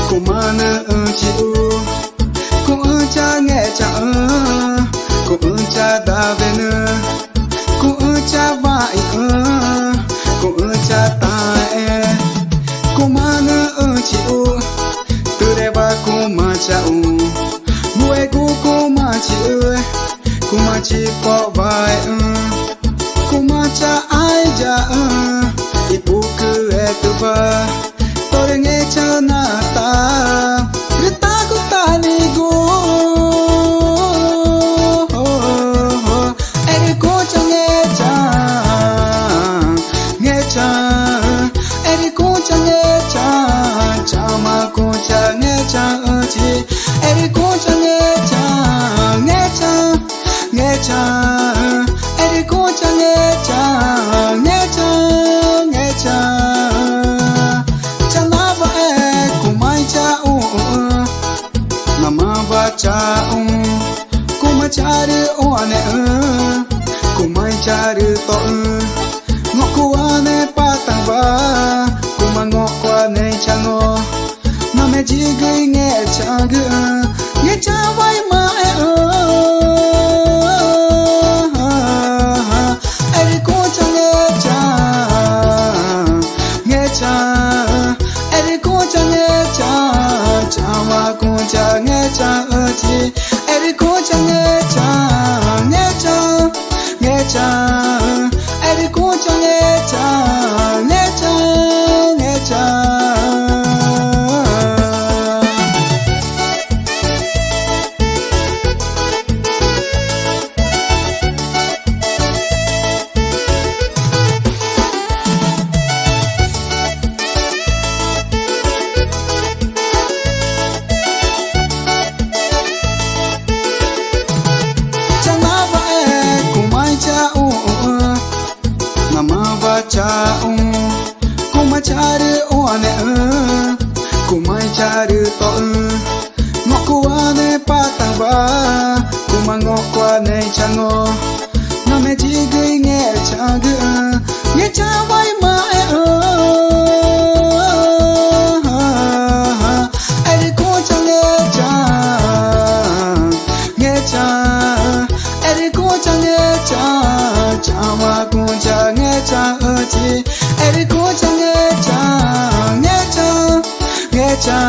Kumana chịu cũng cha nghe cha cũng cha đa về nữa cũng cha vãi cũng cha tai Kumana chịu từ đây ba kuma chào nuôi kuma chịu kuma chỉ có vài kuma cha ai ja ibu cứ tu ba tôi nghe cha na ta kita ku tali go eri ko cha nghe cha eri ko cha nghe cha ma ko cha nghe cha chi eri ko cha nghe cha eri ko cha nghe cha cha na va e kumai cha mama va cha kuma cha ri one kumai cha ri to ngok kwa ne pa ta va kuma ngok kwa ne cha ngo na me ji gai nghe cha vai ma e eri ko cha eri ko cha ma ko cha nghe cha chi eri ko cha eri ko cha nghe cha cha kuma cha ri one kuma cha ri to ngok kwa ne pa ta ba kuma ngok kwa ne cha ngo na me ji gai nghe cha vai ma e eri ko cha eri ko cha ma ko cha nghe cha chi eri ko cha nghe cha